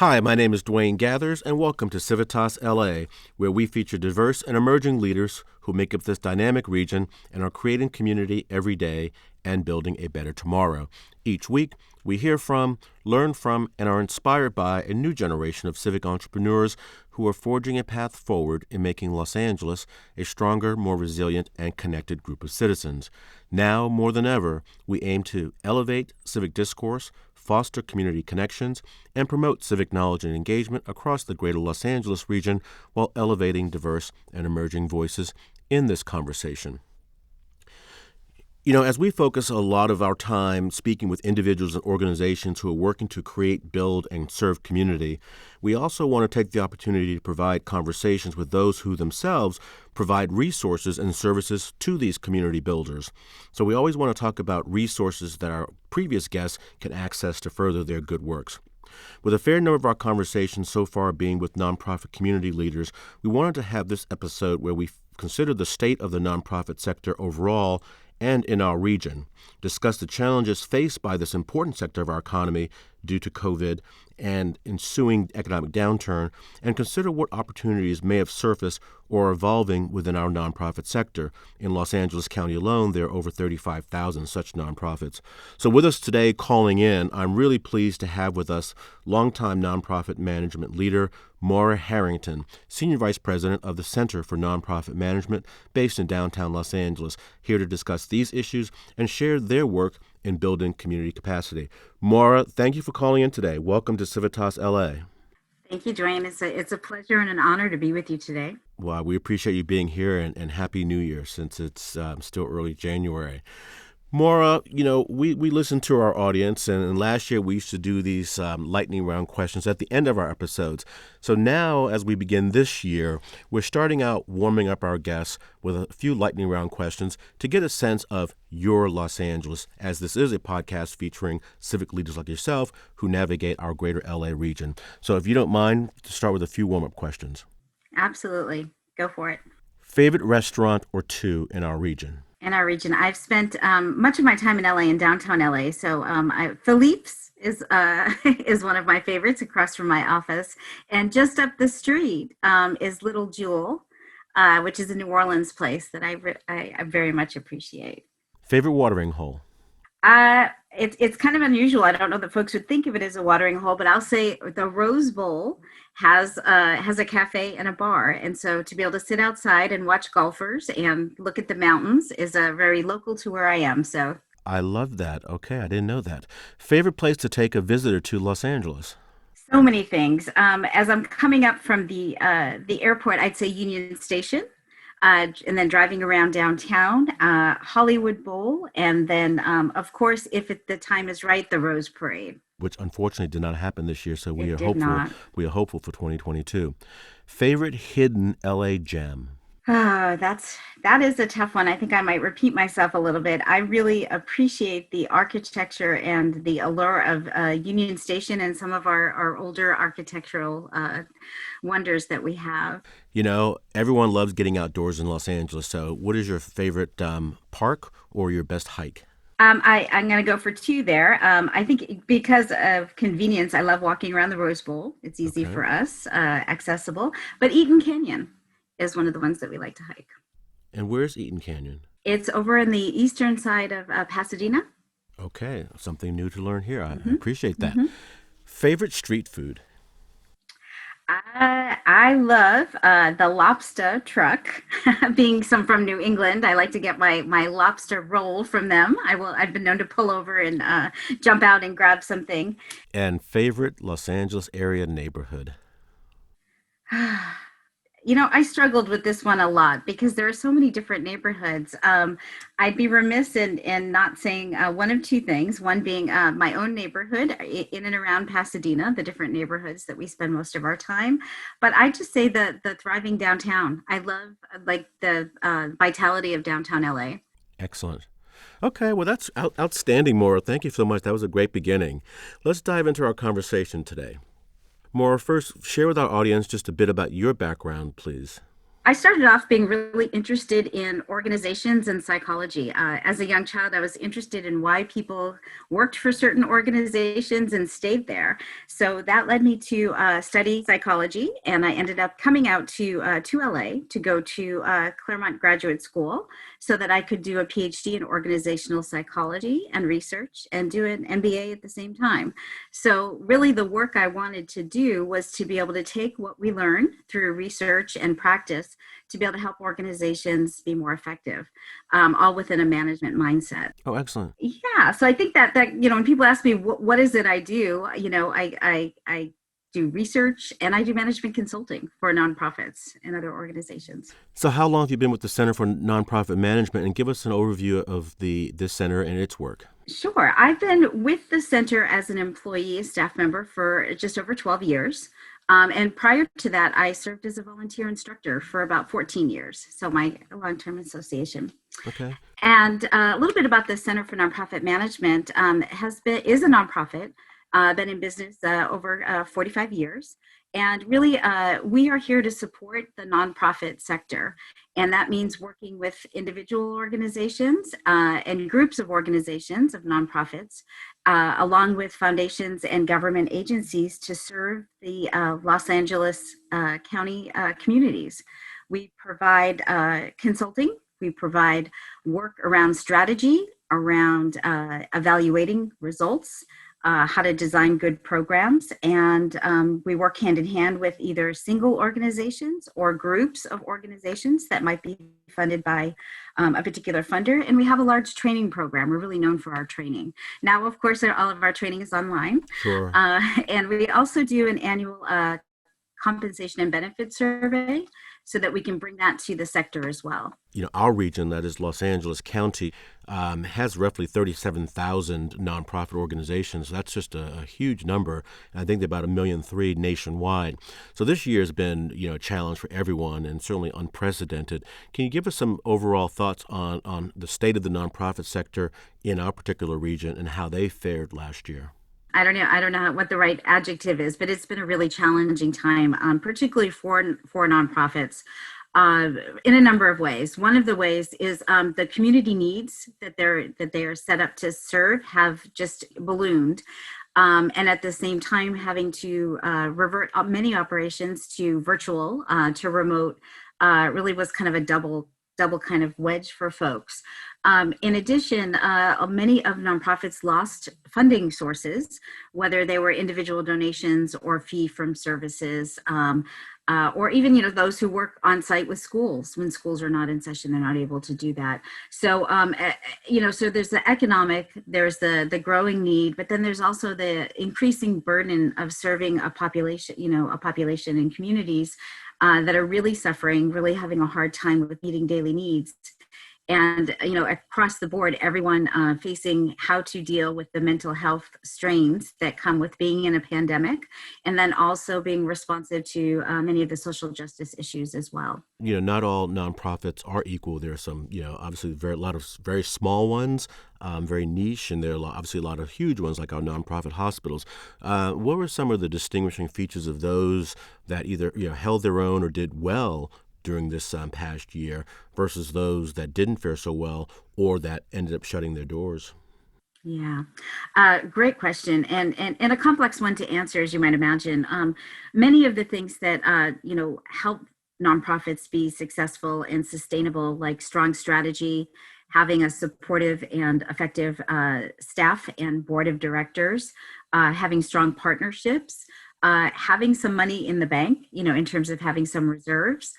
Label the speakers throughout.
Speaker 1: Hi, my name is Dwayne Gathers, and welcome to Civitas LA, where we feature diverse and emerging leaders who make up this dynamic region and are creating community every day and building a better tomorrow. Each week, we hear from, learn from, and are inspired by a new generation of civic entrepreneurs who are forging a path forward in making Los Angeles a stronger, more resilient, and connected group of citizens. Now, more than ever, we aim to elevate civic discourse, foster community connections, and promote civic knowledge and engagement across the greater Los Angeles region while elevating diverse and emerging voices in this conversation. As we focus a lot of our time speaking with individuals and organizations who are working to create, build, and serve community, we also want to take the opportunity to provide conversations with those who themselves provide resources and services to these community builders. So we always want to talk about resources that our previous guests can access to further their good works. With a fair number of our conversations so far being with nonprofit community leaders, we wanted to have this episode where we consider the state of the nonprofit sector overall and in our region, discuss the challenges faced by this important sector of our economy due to COVID and ensuing economic downturn, and consider what opportunities may have surfaced or are evolving within our nonprofit sector. In Los Angeles County alone, there are over 35,000 such nonprofits. So with us today calling in, I'm really pleased to have with us longtime nonprofit management leader, Maura Harrington, Senior Vice President of the Center for Nonprofit Management based in downtown Los Angeles, here to discuss these issues and share their work in building community capacity. Maura, thank you for calling in today. Welcome to Civitas LA.
Speaker 2: Thank you, Dwayne. It's a pleasure and an honor to be with you today.
Speaker 1: Well, we appreciate you being here, and Happy New Year since it's still early January. Maura, we listen to our audience, and last year we used to do these lightning round questions at the end of our episodes. So now, as we begin this year, we're starting out warming up our guests with a few lightning round questions to get a sense of your Los Angeles, as this is a podcast featuring civic leaders like yourself who navigate our greater LA region. So if you don't mind, to start with a few warm-up questions.
Speaker 2: Absolutely. Go for it.
Speaker 1: Favorite restaurant or two in our region?
Speaker 2: In our region, I've spent much of my time in LA, in downtown LA. So Philippe's is one of my favorites across from my office. And just up the street is Little Jewel, which is a New Orleans place that I very much appreciate.
Speaker 1: Favorite watering hole?
Speaker 2: It's kind of unusual. I don't know that folks would think of it as a watering hole, but I'll say the Rose Bowl has a cafe and a bar, and so to be able to sit outside and watch golfers and look at the mountains is very local to where I am. So
Speaker 1: I love that. Okay, I didn't know that. Favorite place to take a visitor to Los Angeles?
Speaker 2: so many things. As I'm coming up from the airport, I'd say Union Station. And then driving around downtown, Hollywood Bowl, and then, of course, if the time is right, the Rose Parade.
Speaker 1: Which unfortunately did not happen this year, so
Speaker 2: It did not.
Speaker 1: we are hopeful for 2022. Favorite hidden LA gem?
Speaker 2: Oh, that is a tough one. I think I might repeat myself a little bit. I really appreciate the architecture and the allure of Union Station and some of our older architectural wonders that we have.
Speaker 1: Everyone loves getting outdoors in Los Angeles, so what is your favorite park or your best hike?
Speaker 2: I'm going to go for two there. I think because of convenience, I love walking around the Rose Bowl. It's easy
Speaker 1: Okay.
Speaker 2: for us, accessible. But Eaton Canyon is one of the ones that we like to hike.
Speaker 1: And where's Eaton Canyon?
Speaker 2: It's over on the eastern side of Pasadena.
Speaker 1: Okay, something new to learn here. I
Speaker 2: hmm
Speaker 1: appreciate that.
Speaker 2: hmm
Speaker 1: Favorite street food?
Speaker 2: I love the lobster truck. Being some from New England, I like to get my lobster roll from them. I've been known to pull over and jump out and grab something.
Speaker 1: And favorite Los Angeles area neighborhood?
Speaker 2: I struggled with this one a lot because there are so many different neighborhoods. I'd be remiss in not saying one of two things. One being my own neighborhood in and around Pasadena, the different neighborhoods that we spend most of our time. But I just say the thriving downtown. I love like the vitality of downtown LA.
Speaker 1: Excellent. Okay, well, that's outstanding, Maura. Thank you so much. That was a great beginning. Let's dive into our conversation today. Maura, first, share with our audience just a bit about your background, please.
Speaker 2: I started off being really interested in organizations and psychology. As a young child, I was interested in why people worked for certain organizations and stayed there. So that led me to study psychology, and I ended up coming out to LA to go to Claremont Graduate School so that I could do a PhD in organizational psychology and research and do an MBA at the same time. So, really, the work I wanted to do was to be able to take what we learn through research and practice to be able to help organizations be more effective, all within a management mindset.
Speaker 1: Oh, excellent.
Speaker 2: Yeah, so I think that when people ask me what is it I do, I do research and I do management consulting for nonprofits and other organizations.
Speaker 1: So, how long have you been with the Center for Nonprofit Management? And give us an overview of the this center and its work.
Speaker 2: Sure. I've been with the center as an employee, staff member for just over 12 years. And prior to that, I served as a volunteer instructor for about 14 years. So, my long term association.
Speaker 1: Okay.
Speaker 2: And a little bit about the Center for Nonprofit Management is a nonprofit, been in business over 45 years. And really, we are here to support the nonprofit sector. And that means working with individual organizations and groups of organizations of nonprofits, along with foundations and government agencies to serve the Los Angeles County communities. We provide consulting, we provide work around strategy, around evaluating results, how to design good programs. And we work hand in hand with either single organizations or groups of organizations that might be funded by a particular funder. And we have a large training program. We're really known for our training. Now, of course, all of our training is online.
Speaker 1: Sure.
Speaker 2: And we also do an annual compensation and benefit survey so that we can bring that to the sector as well.
Speaker 1: Our region, that is Los Angeles County, has roughly 37,000 nonprofit organizations. That's just a huge number. I think they're about 1.3 million nationwide. So this year has been, a challenge for everyone and certainly unprecedented. Can you give us some overall thoughts on the state of the nonprofit sector in our particular region and how they fared last year?
Speaker 2: I don't know what the right adjective is, but it's been a really challenging time, particularly for nonprofits, in a number of ways. One of the ways is the community needs that they are set up to serve have just ballooned, and at the same time having to revert many operations to virtual, to remote, really was kind of a double kind of wedge for folks. In addition, many of nonprofits lost funding sources, whether they were individual donations or fee from services, or even those who work on site with schools. When schools are not in session, they're not able to do that. So so there's the economic, there's the growing need, but then there's also the increasing burden of serving a population, and communities that are really suffering, really having a hard time with meeting daily needs. And, across the board, everyone facing how to deal with the mental health strains that come with being in a pandemic, and then also being responsive to many of the social justice issues as well.
Speaker 1: Not all nonprofits are equal. There are some, obviously a lot of very small ones, very niche, and there are obviously a lot of huge ones like our nonprofit hospitals. What were some of the distinguishing features of those that either held their own or did well during this past year versus those that didn't fare so well or that ended up shutting their doors?
Speaker 2: Yeah, great question, and a complex one to answer, as you might imagine. Many of the things that help nonprofits be successful and sustainable, like strong strategy, having a supportive and effective staff and board of directors, having strong partnerships, having some money in the bank, in terms of having some reserves.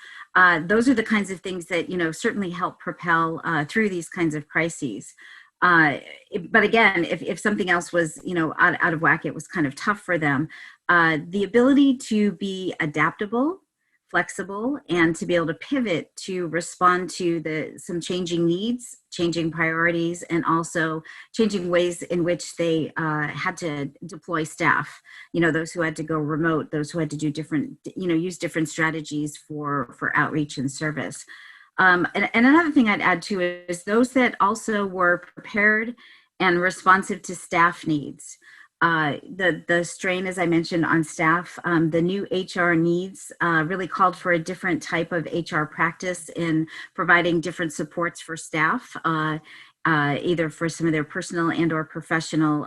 Speaker 2: Those are the kinds of things that certainly help propel through these kinds of crises. But again, if something else was, out of whack, it was kind of tough for them. The ability to be adaptable, flexible, and to be able to pivot to respond to some changing needs, changing priorities, and also changing ways in which they had to deploy staff. Those who had to go remote, those who had to do different, use different strategies for outreach and service. And another thing I'd add to is those that also were prepared and responsive to staff needs. The strain, as I mentioned, on staff, the new HR needs really called for a different type of HR practice in providing different supports for staff, either for some of their personal and or professional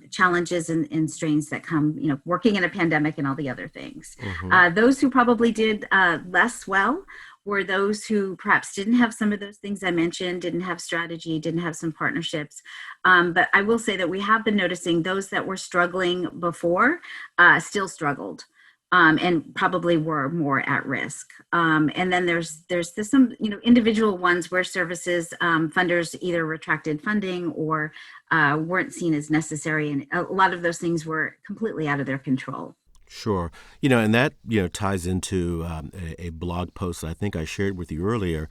Speaker 2: challenges and strains that come, working in a pandemic and all the other things.
Speaker 1: Hmm.
Speaker 2: Those who probably did less well were those who perhaps didn't have some of those things I mentioned, didn't have strategy, didn't have some partnerships. But I will say that we have been noticing those that were struggling before still struggled. And probably were more at risk. And then there's some individual ones where services funders either retracted funding or weren't seen as necessary, and a lot of those things were completely out of their control.
Speaker 1: Sure. And that, ties into a blog post that I think I shared with you earlier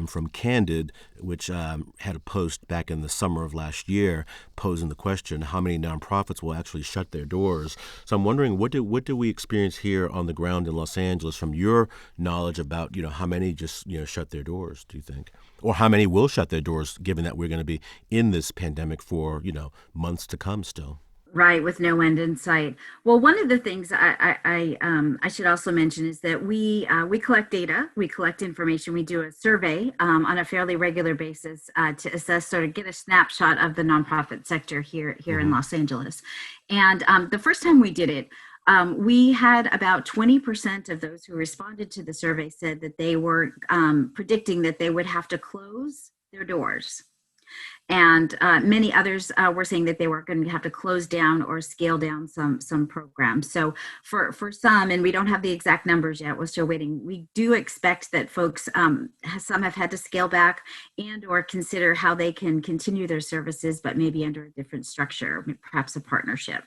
Speaker 1: from Candid, which had a post back in the summer of last year posing the question, how many nonprofits will actually shut their doors? So I'm wondering, what do we experience here on the ground in Los Angeles from your knowledge about, how many just, shut their doors, do you think? Or how many will shut their doors, given that we're going to be in this pandemic for, months to come still?
Speaker 2: Right, with no end in sight. Well, one of the things I should also mention is that we collect data, we collect information, we do a survey on a fairly regular basis to assess, sort of get a snapshot of the nonprofit sector here in
Speaker 1: Hmm.
Speaker 2: Los Angeles. And the first time we did it, we had about 20% of those who responded to the survey said that they were predicting that they would have to close their doors. And many others were saying that they were going to have to close down or scale down some programs. So for some, and we don't have the exact numbers yet, we're still waiting. We do expect that folks, some have had to scale back and or consider how they can continue their services, but maybe under a different structure, perhaps a partnership.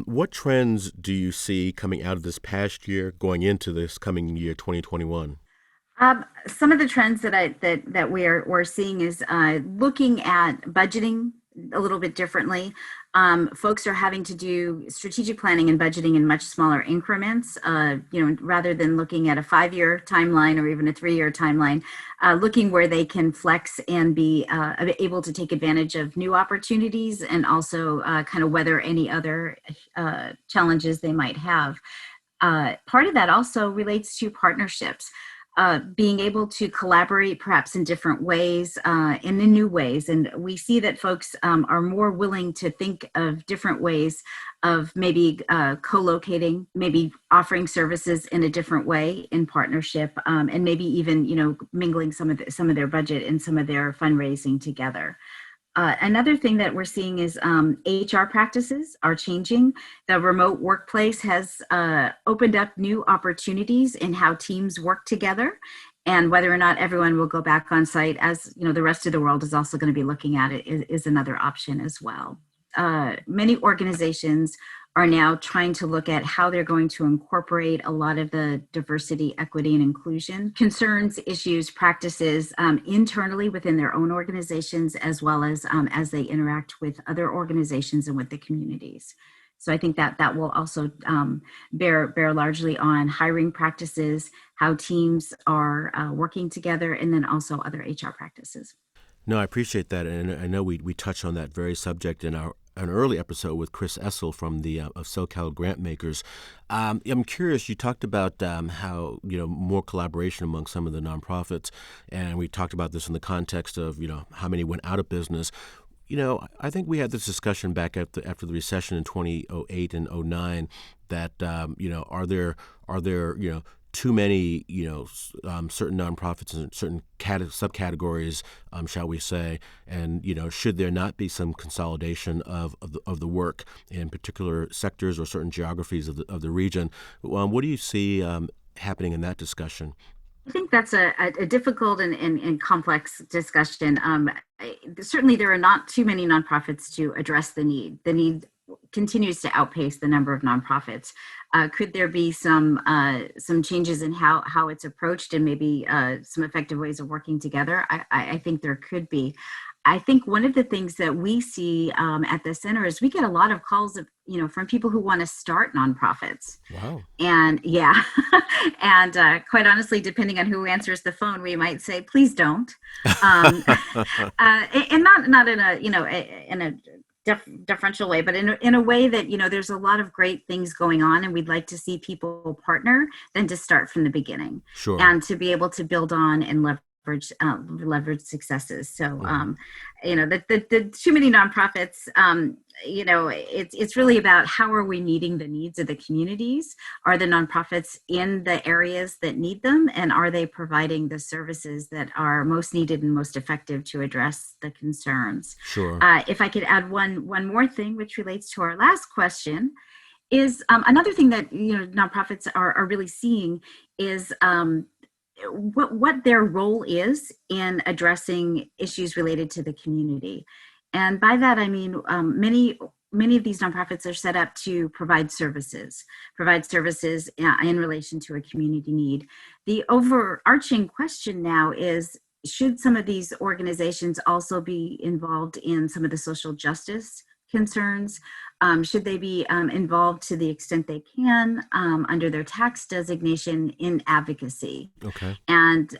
Speaker 1: What trends do you see coming out of this past year going into this coming year, 2021?
Speaker 2: Some of the trends that we're seeing is looking at budgeting a little bit differently. Folks are having to do strategic planning and budgeting in much smaller increments. Rather than looking at a 5-year timeline or even a 3-year timeline, looking where they can flex and be able to take advantage of new opportunities and also kind of weather any other challenges they might have. Part of that also relates to partnerships, being able to collaborate perhaps in different ways and in new ways. And we see that folks are more willing to think of different ways of maybe co-locating, maybe offering services in a different way in partnership, and maybe even mingling some of their budget and some of their fundraising together. Another thing that we're seeing is HR practices are changing. The remote workplace has opened up new opportunities in how teams work together, and whether or not everyone will go back on site, as the rest of the world is also going to be looking at it, is another option as well. Many organizations are now trying to look at how they're going to incorporate a lot of the diversity, equity, and inclusion concerns, issues, practices internally within their own organizations, as well as they interact with other organizations and with the communities. So I think that will also bear largely on hiring practices, how teams are working together, and then also other HR practices.
Speaker 1: No, I appreciate that, and I know we touched on that very subject in an early episode with Chris Essel from the of SoCal Grantmakers. I'm curious. You talked about how more collaboration among some of the nonprofits, and we talked about this in the context of how many went out of business. I think we had this discussion back after the recession in 2008 and '09 that are there too many certain nonprofits and certain subcategories, shall we say, and should there not be some consolidation of the work in particular sectors or certain geographies of the region? What do you see happening in that discussion?
Speaker 2: I think that's a difficult and complex discussion. Certainly, there are not too many nonprofits to address the need. The need continues to outpace the number of nonprofits. Could there be some changes in how it's approached and maybe some effective ways of working together? I think there could be. I think one of the things that we see at the center is we get a lot of calls from people who want to start nonprofits.
Speaker 1: Wow.
Speaker 2: And yeah, and quite honestly, depending on who answers the phone, we might say, please don't. And not in a differential way, but in a way that, there's a lot of great things going on, and we'd like to see people partner than to start from the beginning,
Speaker 1: Sure.
Speaker 2: and to be able to build on and leverage successes. So,
Speaker 1: Hmm.
Speaker 2: the too many nonprofits, it's really about how are we meeting the needs of the communities? Are the nonprofits in the areas that need them, and are they providing the services that are most needed and most effective to address the concerns?
Speaker 1: Sure.
Speaker 2: If I could add one more thing, which relates to our last question, is another thing that nonprofits are really seeing is what their role is in addressing issues related to the community. And by that, I mean, many of these nonprofits are set up to provide services in relation to a community need. The overarching question now is, should some of these organizations also be involved in some of the social justice concerns? Should they be involved to the extent they can under their tax designation in advocacy?
Speaker 1: Okay.
Speaker 2: And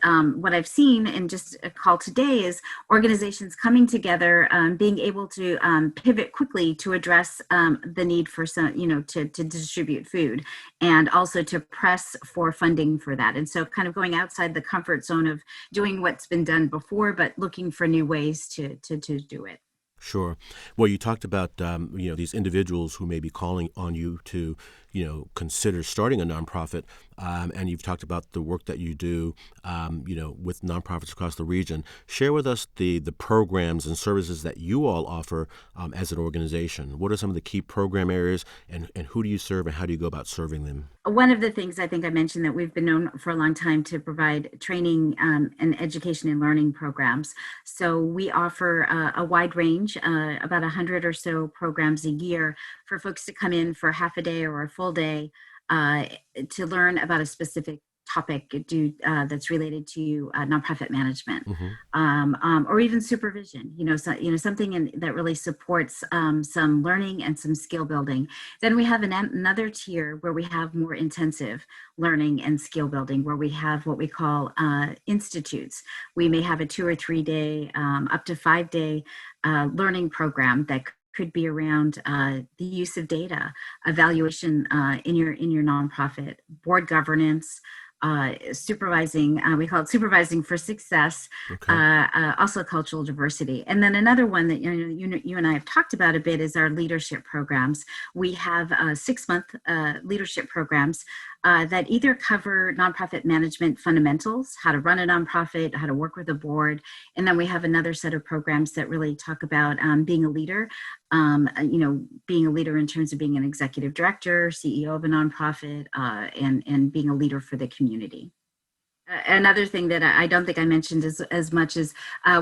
Speaker 2: what I've seen in just a call today is organizations coming together, being able to pivot quickly to address the need for some, to distribute food, and also to press for funding for that. And so kind of going outside the comfort zone of doing what's been done before, but looking for new ways to do it.
Speaker 1: Sure. Well, you talked about these individuals who may be calling on you to consider starting a nonprofit, and you've talked about the work that you do with nonprofits across the region. Share with us the programs and services that you all offer as an organization. What are some of the key program areas, and who do you serve, and how do you go about serving them?
Speaker 2: One of the things I think I mentioned, that we've been known for a long time to provide training and education and learning programs. So we offer a wide range, about 100 or so programs a year for folks to come in for half a day or a full day uh, to learn about a specific topic that's related to nonprofit management,
Speaker 1: Hmm.
Speaker 2: or even supervision. Something that really supports some learning and some skill building. Then we have another tier where we have more intensive learning and skill building, where we have what we call institutes. We may have a 2 or 3 day, up to 5 day learning program that could be around the use of data, evaluation in your nonprofit, board governance, supervising. We call it supervising for success.
Speaker 1: Okay.
Speaker 2: Also cultural diversity. And then another one that you and I have talked about a bit is our leadership programs. We have 6-month leadership programs that either cover nonprofit management fundamentals, how to run a nonprofit, how to work with a board, and then we have another set of programs that really talk about being a leader. Being a leader in terms of being an executive director, CEO of a nonprofit, and being a leader for the community. Another thing that I don't think I mentioned as much as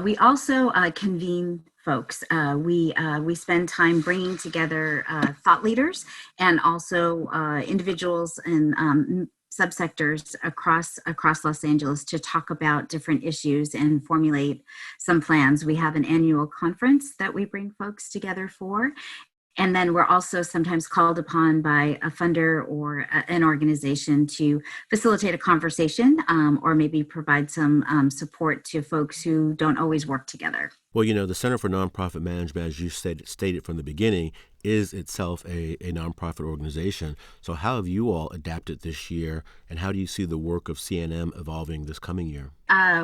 Speaker 2: we also convene folks. We spend time bringing together thought leaders, and also individuals and subsectors across Los Angeles to talk about different issues and formulate some plans. We have an annual conference that we bring folks together for, and then we're also sometimes called upon by a funder or an organization to facilitate a conversation, or maybe provide some support to folks who don't always work together.
Speaker 1: Well, the Center for Nonprofit Management, as you stated from the beginning, is itself a nonprofit organization. So how have you all adapted this year, and how do you see the work of CNM evolving this coming year?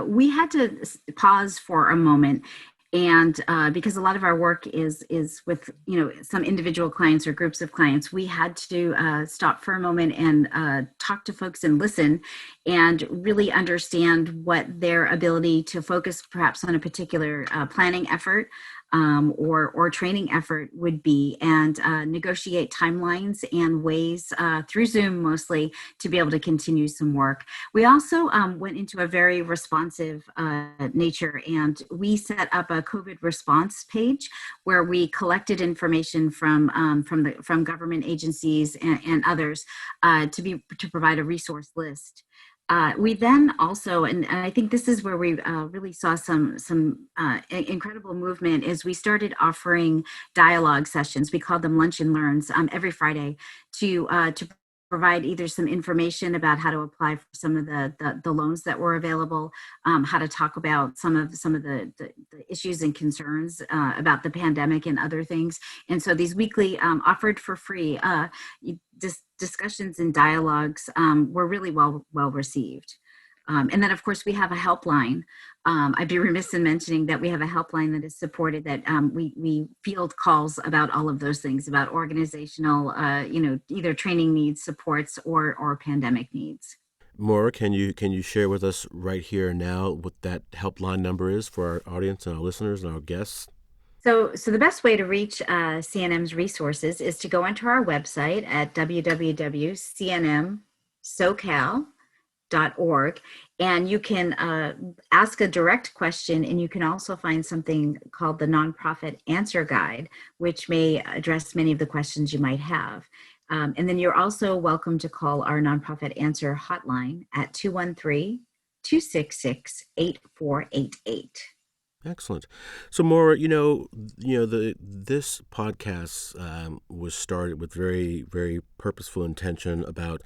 Speaker 2: We had to pause for a moment, and because a lot of our work is with some individual clients or groups of clients, we had to stop for a moment and talk to folks and listen, and really understand what their ability to focus perhaps on a particular planning effort, or training effort would be, and negotiate timelines and ways through Zoom mostly to be able to continue some work. We also went into a very responsive nature, and we set up a COVID response page where we collected information from government agencies and others to provide a resource list. We then also, and I think this is where we really saw some incredible movement, is we started offering dialogue sessions. We called them lunch and learns every Friday to provide either some information about how to apply for some of the loans that were available, how to talk about some of the issues and concerns about the pandemic and other things. And so these weekly offered for free discussions and dialogues were really well received. And then, of course, we have a helpline. I'd be remiss in mentioning that we have a helpline that is supported, that we field calls about all of those things, about organizational, either training needs, supports, or pandemic needs.
Speaker 1: Maura, can you share with us right here now what that helpline number is for our audience and our listeners and our guests?
Speaker 2: So the best way to reach CNM's resources is to go onto our website at www.cnmsocal.org, and you can ask a direct question, and you can also find something called the Nonprofit Answer Guide, which may address many of the questions you might have. And then you're also welcome to call our Nonprofit Answer hotline at 213-266-8488.
Speaker 1: Excellent. So, Maura, this podcast was started with very, very purposeful intention about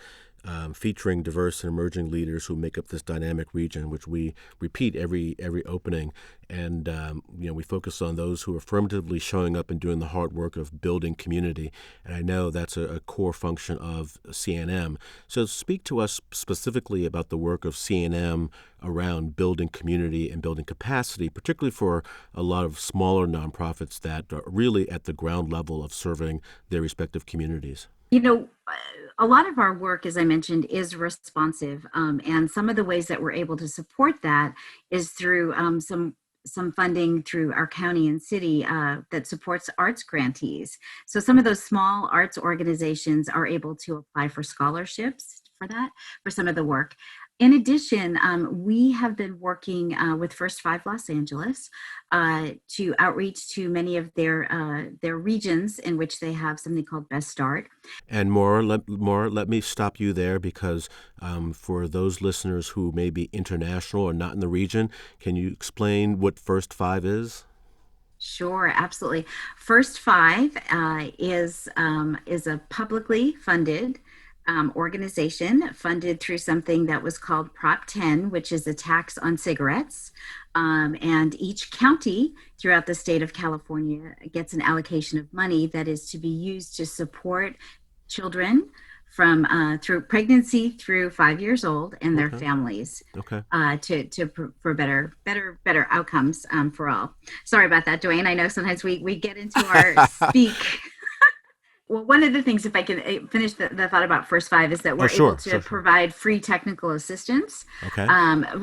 Speaker 1: featuring diverse and emerging leaders who make up this dynamic region, which we repeat every opening. And we focus on those who are affirmatively showing up and doing the hard work of building community. And I know that's a core function of CNM. So speak to us specifically about the work of CNM around building community and building capacity, particularly for a lot of smaller nonprofits that are really at the ground level of serving their respective communities.
Speaker 2: A lot of our work, as I mentioned, is responsive, and some of the ways that we're able to support that is through some funding through our county and city that supports arts grantees. So some of those small arts organizations are able to apply for scholarships for some of the work. In addition, we have been working with First Five Los Angeles to outreach to many of their regions in which they have something called Best Start.
Speaker 1: And Maura, let me stop you there because for those listeners who may be international or not in the region, can you explain what First Five is?
Speaker 2: Sure, absolutely. First Five is a publicly funded organization funded through something that was called Prop 10, which is a tax on cigarettes. And each county throughout the state of California gets an allocation of money that is to be used to support children from through pregnancy through 5 years old and their families
Speaker 1: Okay.
Speaker 2: For better outcomes for all. Sorry about that, Dwayne. I know sometimes we get into our speak. Well, one of the things, if I can finish the thought about First Five, is that we're able to provide free technical assistance,
Speaker 1: Okay.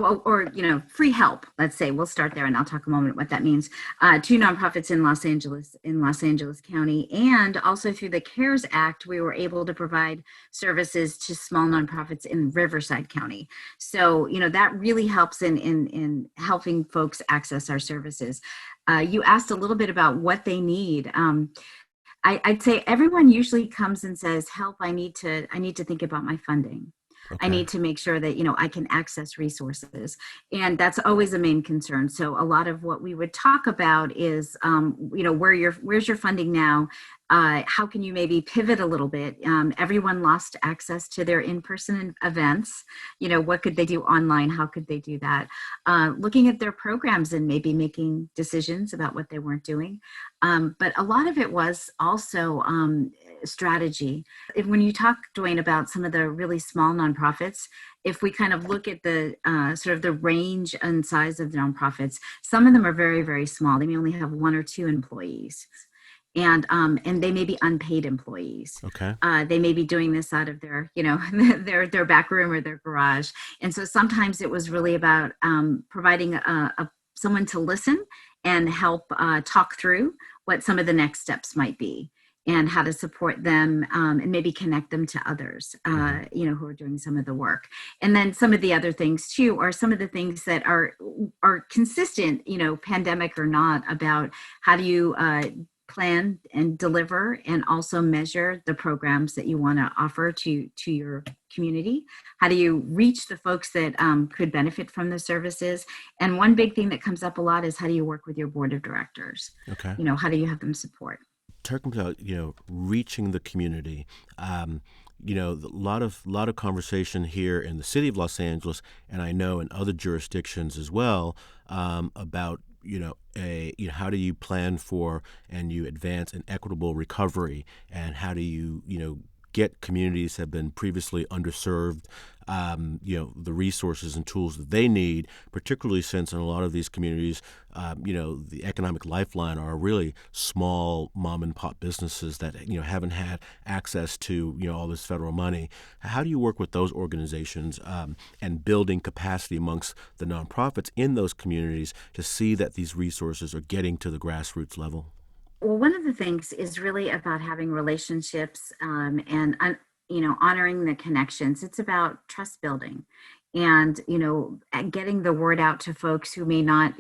Speaker 2: or free help. Let's say we'll start there, and I'll talk a moment what that means to nonprofits in Los Angeles County, and also through the CARES Act, we were able to provide services to small nonprofits in Riverside County. So that really helps in helping folks access our services. You asked a little bit about what they need. I'd say everyone usually comes and says, help, I need to think about my funding.
Speaker 1: Okay.
Speaker 2: I need to make sure that, I can access resources. And that's always a main concern. So a lot of what we would talk about is, where's your funding now? How can you maybe pivot a little bit? Everyone lost access to their in-person events. What could they do online? How could they do that? Looking at their programs and maybe making decisions about what they weren't doing. But a lot of it was also strategy. When you talk, Dwayne, about some of the really small nonprofits, if we kind of look at the sort of the range and size of nonprofits, some of them are very, very small. They may only have 1 or 2 employees. And they may be unpaid employees.
Speaker 1: Okay.
Speaker 2: They may be doing this out of their, their back room or their garage. And so sometimes it was really about providing someone to listen and help talk through what some of the next steps might be and how to support them and maybe connect them to others, who are doing some of the work. And then some of the other things too are some of the things that are consistent, pandemic or not, about how do you plan and deliver and also measure the programs that you want to offer to your community. How do you reach the folks that could benefit from the services? And one big thing that comes up a lot is how do you work with your board of directors?
Speaker 1: Okay.
Speaker 2: How do you have them support?
Speaker 1: Talking about reaching the community, A lot of conversation here in the city of Los Angeles, and I know in other jurisdictions as well, about how do you plan for and you advance an equitable recovery, and how do you get communities that have been previously underserved, the resources and tools that they need, particularly since in a lot of these communities, the economic lifeline are really small mom and pop businesses that, haven't had access to, all this federal money. How do you work with those organizations, and building capacity amongst the nonprofits in those communities to see that these resources are getting to the grassroots level?
Speaker 2: Well, one of the things is really about having relationships, and honoring the connections. It's about trust building, and getting the word out to folks who may not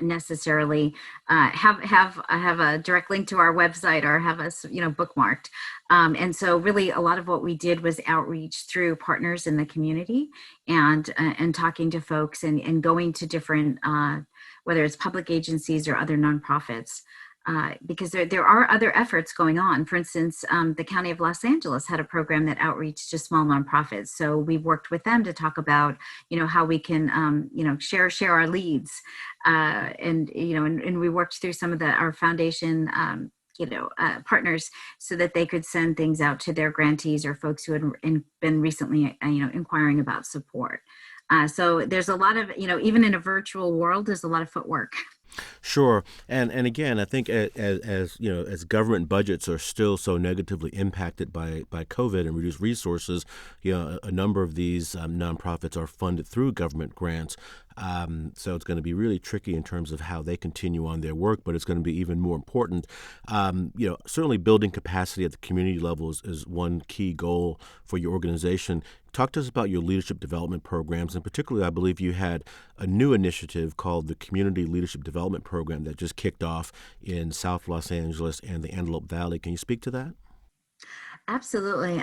Speaker 2: necessarily have a direct link to our website or have us bookmarked. And so really a lot of what we did was outreach through partners in the community, and talking to folks, and going to different whether it's public agencies or other nonprofits, because there are other efforts going on. For instance, the County of Los Angeles had a program that outreached to small nonprofits. So we've worked with them to talk about, how we can, share our leads, and we worked through some of our foundation, partners, so that they could send things out to their grantees or folks who had been recently, inquiring about support. So there's a lot of, even in a virtual world, there's a lot of footwork.
Speaker 1: Sure, and again, I think as government budgets are still so negatively impacted by COVID and reduced resources, a number of these nonprofits are funded through government grants. So it's going to be really tricky in terms of how they continue on their work, but it's going to be even more important. Certainly building capacity at the community level is one key goal for your organization. Talk to us about your leadership development programs, and particularly, I believe you had a new initiative called the Community Leadership Development Program that just kicked off in South Los Angeles and the Antelope Valley. Can you speak to that?
Speaker 2: Absolutely.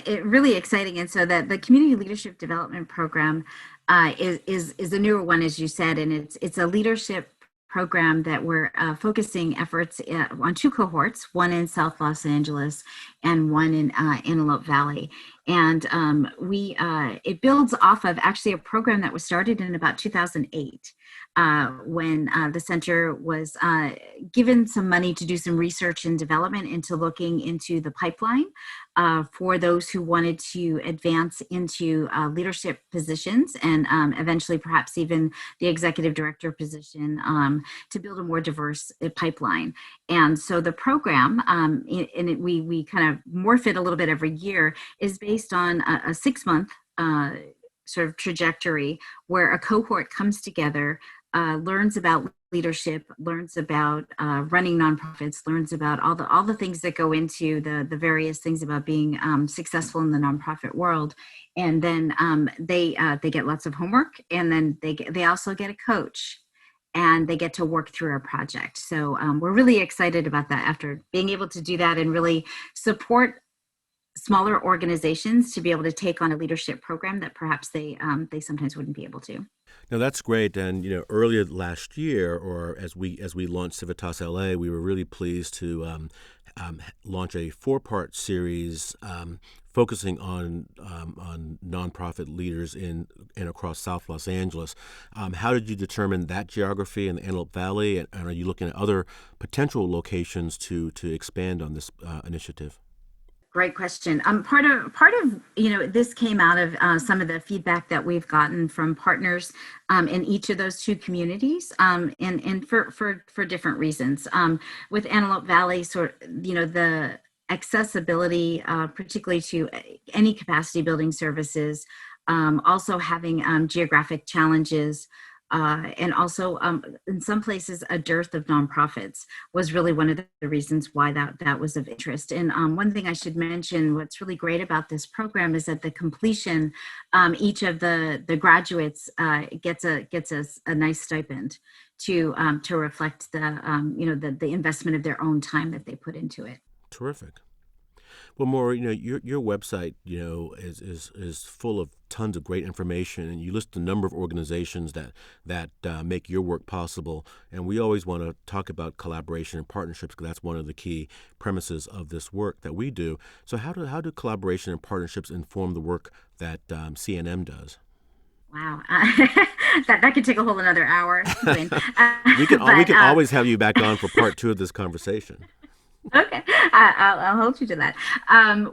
Speaker 2: It really exciting. And so that the community leadership development program is a newer one, as you said, and it's a leadership program that we're focusing efforts on two cohorts, one in South Los Angeles and one in Antelope Valley. And we it builds off of actually a program that was started in about 2008, when the center was given some money to do some research and development into looking into the pipeline for those who wanted to advance into leadership positions, and eventually perhaps even the executive director position, to build a more diverse pipeline. And so the program, we kind of morph it a little bit every year, is based on a 6-month sort of trajectory where a cohort comes together, learns about leadership, learns about running nonprofits, learns about all the things that go into the various things about being successful in the nonprofit world, and then they get lots of homework, and then they also get a coach, and they get to work through a project. So we're really excited about that, after being able to do that and really support smaller organizations to be able to take on a leadership program that perhaps they sometimes wouldn't be able to.
Speaker 1: No, that's great. And earlier last year, or as we launched Civitas LA, we were really pleased to launch a 4-part series, focusing on nonprofit leaders in and across South Los Angeles. How did you determine that geography in the Antelope Valley, and are you looking at other potential locations to expand on this initiative?
Speaker 2: Great question. Part of this came out of some of the feedback that we've gotten from partners in each of those two communities, and for different reasons. With Antelope Valley, the accessibility, particularly to any capacity building services, also having geographic challenges. And also, in some places, a dearth of nonprofits was really one of the reasons why that was of interest. And one thing I should mention, what's really great about this program is that the completion, each of the graduates gets a nice stipend to reflect the investment of their own time that they put into it.
Speaker 1: Terrific. Well, Maura, your website, is full of tons of great information, and you list a number of organizations that make your work possible. And we always want to talk about collaboration and partnerships because that's one of the key premises of this work that we do. So, how do collaboration and partnerships inform the work that CNM does?
Speaker 2: Wow, that could take a whole another hour to explain.
Speaker 1: We
Speaker 2: But
Speaker 1: can always have you back on for part two of this conversation.
Speaker 2: Okay, I'll hold you to that.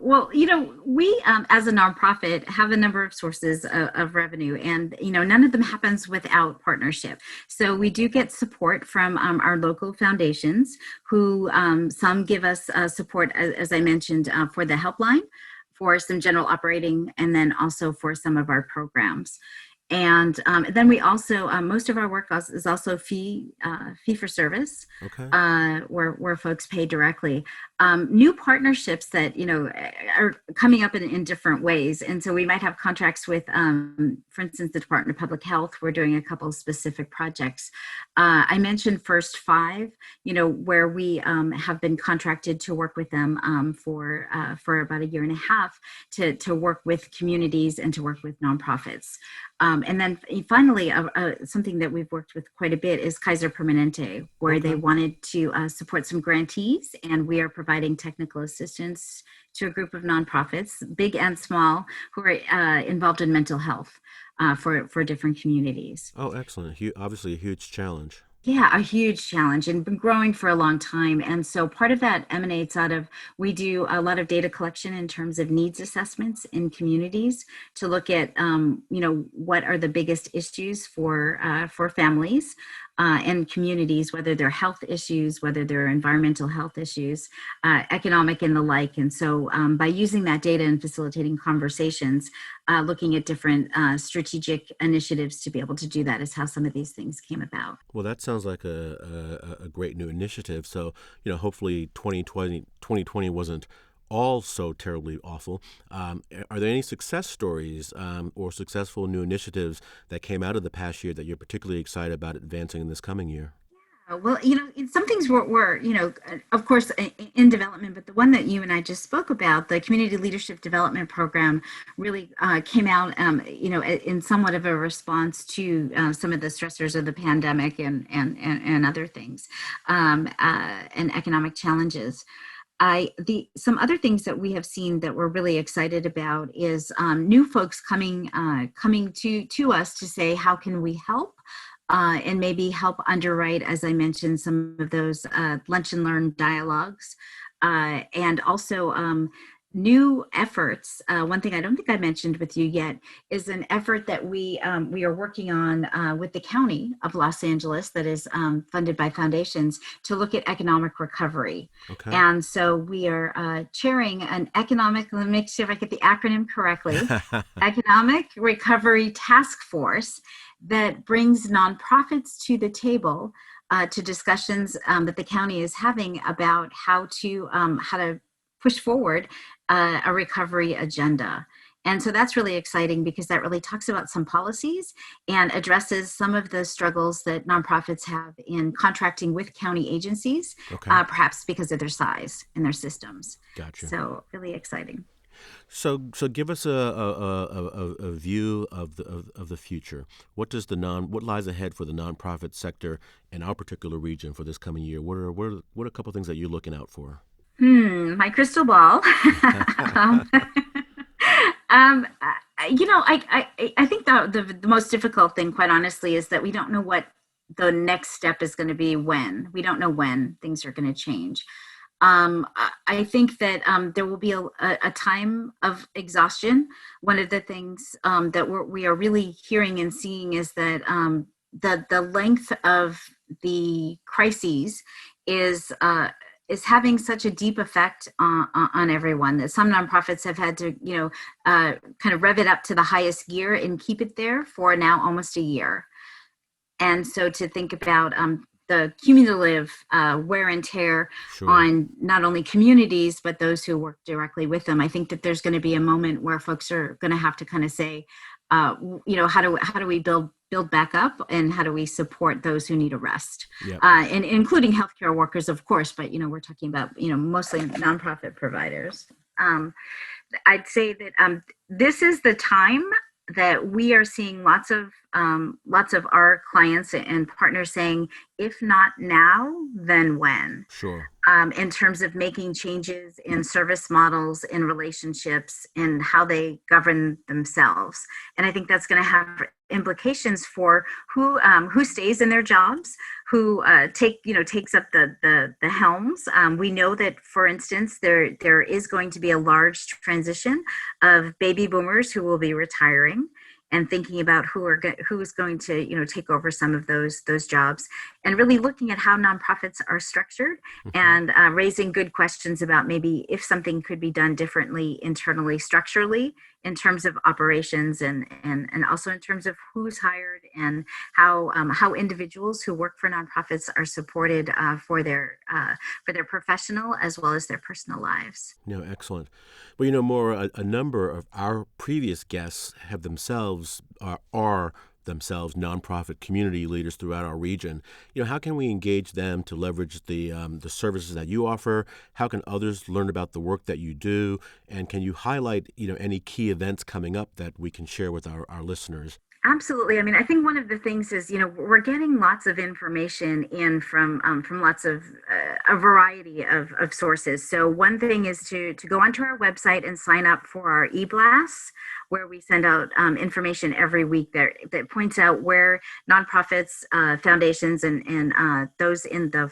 Speaker 2: Well, we as a nonprofit have a number of sources of revenue, and none of them happens without partnership. So we do get support from our local foundations, who some give us support, as I mentioned, for the helpline, for some general operating, and then also for some of our programs. And then we also most of our work is also fee for service,
Speaker 1: Okay.
Speaker 2: where folks pay directly. New partnerships that are coming up in different ways, and so we might have contracts with, for instance, the Department of Public Health. We're doing a couple of specific projects. I mentioned First Five, where we have been contracted to work with them for about a year and a half to work with communities and to work with nonprofits. And then finally, something that we've worked with quite a bit is Kaiser Permanente, where they
Speaker 1: Okay.
Speaker 2: wanted to support some grantees, and we are providing technical assistance to a group of nonprofits, big and small, who are involved in mental health for different communities.
Speaker 1: Oh, excellent. Obviously, a huge challenge.
Speaker 2: Yeah, a huge challenge and been growing for a long time. And so part of that emanates out of, we do a lot of data collection in terms of needs assessments in communities to look at, what are the biggest issues for families and communities, whether they're health issues, whether they're environmental health issues, economic and the like. And so by using that data and facilitating conversations, looking at different strategic initiatives to be able to do that is how some of these things came about.
Speaker 1: Well, that sounds like a great new initiative. So, hopefully 2020 wasn't all so terribly awful. Are there any success stories or successful new initiatives that came out of the past year that you're particularly excited about advancing in this coming year?
Speaker 2: Well, some things were, of course, in development, but the one that you and I just spoke about, the Community Leadership Development Program, really came out, in somewhat of a response to some of the stressors of the pandemic and other things, and economic challenges. Some other things that we have seen that we're really excited about is new folks coming to us to say, how can we help? And maybe help underwrite, as I mentioned, some of those lunch and learn dialogues, and also new efforts. One thing I don't think I mentioned with you yet is an effort that we are working on with the County of Los Angeles that is funded by foundations to look at economic recovery.
Speaker 1: Okay.
Speaker 2: And so we are chairing an economic, let me make sure if I get the acronym correctly, Economic Recovery Task Force that brings nonprofits to the table to discussions that the county is having about how to push forward a recovery agenda. And so that's really exciting because that really talks about some policies and addresses some of the struggles that nonprofits have in contracting with county agencies,
Speaker 1: Okay.
Speaker 2: perhaps because of their size and their systems.
Speaker 1: Gotcha.
Speaker 2: So really exciting.
Speaker 1: So give us a view of the future. What lies ahead for the nonprofit sector in our particular region for this coming year? What are a couple of things that you're looking out for?
Speaker 2: My crystal ball. um, I think the most difficult thing, quite honestly, is that we don't know what the next step is going to be when. We don't know when things are going to change. I think that there will be a time of exhaustion. One of the things that we are really hearing and seeing is that the length of the crises is having such a deep effect on everyone that some nonprofits have had to, kind of rev it up to the highest gear and keep it there for now almost a year. And so to think about the cumulative wear and tear
Speaker 1: Sure.
Speaker 2: on not only communities, but those who work directly with them, I think that there's going to be a moment where folks are going to have to kind of say, how do we build back up, and how do we support those who need a rest,
Speaker 1: Yep.
Speaker 2: and including healthcare workers, of course, but we're talking about mostly nonprofit providers. I'd say that this is the time that we are seeing lots of our clients and partners saying, if not now, then when?
Speaker 1: Sure.
Speaker 2: In terms of making changes in service models, in relationships, in how they govern themselves. And I think that's going to have implications for who stays in their jobs, who takes up the helms. We know that, for instance, there is going to be a large transition of baby boomers who will be retiring, and thinking about who's going to take over some of those jobs, and really looking at how nonprofits are structured, and raising good questions about maybe if something could be done differently internally, structurally, in terms of operations, and also in terms of who's hired, and how individuals who work for nonprofits are supported for their professional as well as their personal lives.
Speaker 1: No, excellent. Well, Maura, a number of our previous guests have themselves are themselves nonprofit community leaders throughout our region. How can we engage them to leverage the services that you offer? How can others learn about the work that you do? And can you highlight any key events coming up that we can share with our listeners?
Speaker 2: Absolutely. I mean, I think one of the things is, we're getting lots of information in from lots of a variety of sources. So one thing is to go onto our website and sign up for our e-blasts, where we send out information every week that points out where nonprofits, foundations, and those in the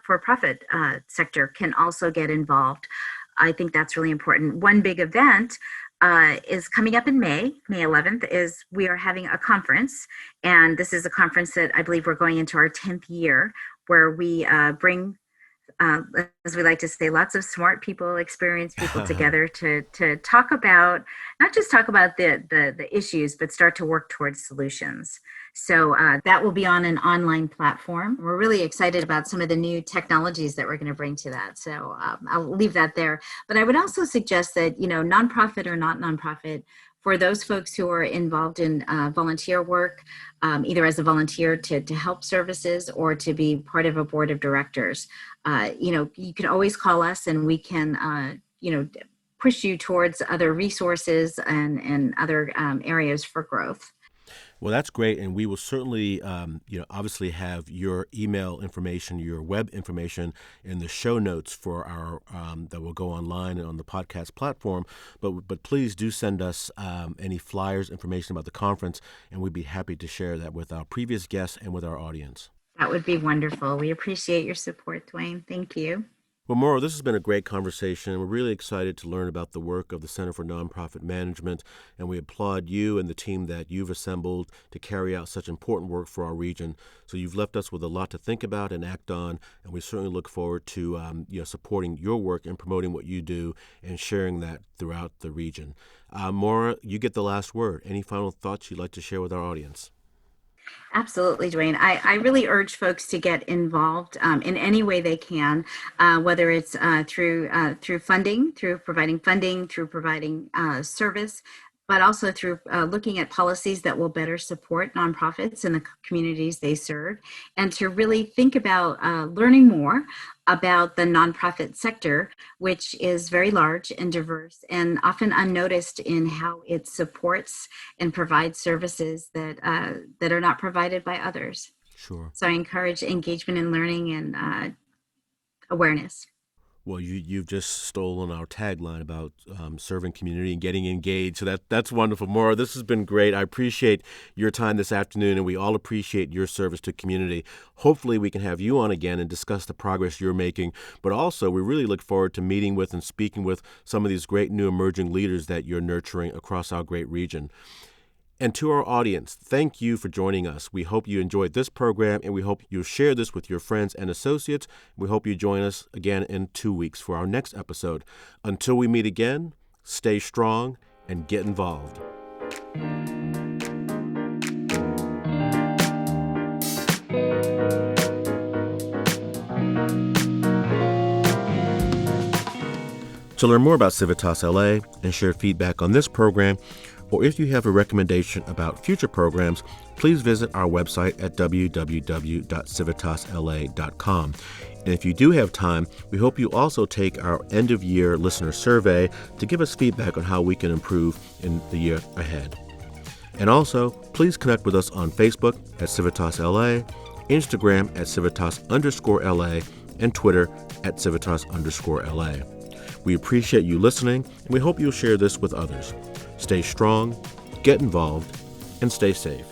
Speaker 2: for-profit sector can also get involved. I think that's really important. One big event is coming up in May 11th, is we are having a conference. And this is a conference that I believe we're going into our 10th year, where we bring, as we like to say, lots of smart people, experienced people together to talk about, not just talk about the issues, but start to work towards solutions. So that will be on an online platform. We're really excited about some of the new technologies that we're going to bring to that. So I'll leave that there. But I would also suggest that, nonprofit or not nonprofit, for those folks who are involved in volunteer work, either as a volunteer to help services or to be part of a board of directors, you can always call us, and we can, push you towards other resources and other areas for growth.
Speaker 1: Well, that's great, and we will certainly, obviously have your email information, your web information in the show notes for our that will go online and on the podcast platform. But please do send us any flyers, information about the conference, and we'd be happy to share that with our previous guests and with our audience.
Speaker 2: That would be wonderful. We appreciate your support, Dwayne. Thank you.
Speaker 1: Well, Maura, this has been a great conversation. We're really excited to learn about the work of the Center for Nonprofit Management, and we applaud you and the team that you've assembled to carry out such important work for our region. So you've left us with a lot to think about and act on, and we certainly look forward to supporting your work and promoting what you do and sharing that throughout the region. Maura, you get the last word. Any final thoughts you'd like to share with our audience?
Speaker 2: Absolutely, Dwayne. I really urge folks to get involved in any way they can, whether it's through funding, through providing service, but also through looking at policies that will better support nonprofits in the communities they serve, and to really think about learning more about the nonprofit sector, which is very large and diverse and often unnoticed in how it supports and provides services that are not provided by others.
Speaker 1: Sure.
Speaker 2: So I encourage engagement and learning and awareness.
Speaker 1: Well, you've just stolen our tagline about serving community and getting engaged. So that's wonderful. Maura, this has been great. I appreciate your time this afternoon, and we all appreciate your service to community. Hopefully we can have you on again and discuss the progress you're making. But also, we really look forward to meeting with and speaking with some of these great new emerging leaders that you're nurturing across our great region. And to our audience, thank you for joining us. We hope you enjoyed this program, and we hope you'll share this with your friends and associates. We hope you join us again in 2 weeks for our next episode. Until we meet again, stay strong and get involved. To learn more about Civitas LA and share feedback on this program, or if you have a recommendation about future programs, please visit our website at www.civitasla.com. And if you do have time, we hope you also take our end-of-year listener survey to give us feedback on how we can improve in the year ahead. And also, please connect with us on Facebook at Civitas LA, Instagram at Civitas_LA, and Twitter at Civitas_LA. We appreciate you listening, and we hope you'll share this with others. Stay strong, get involved, and stay safe.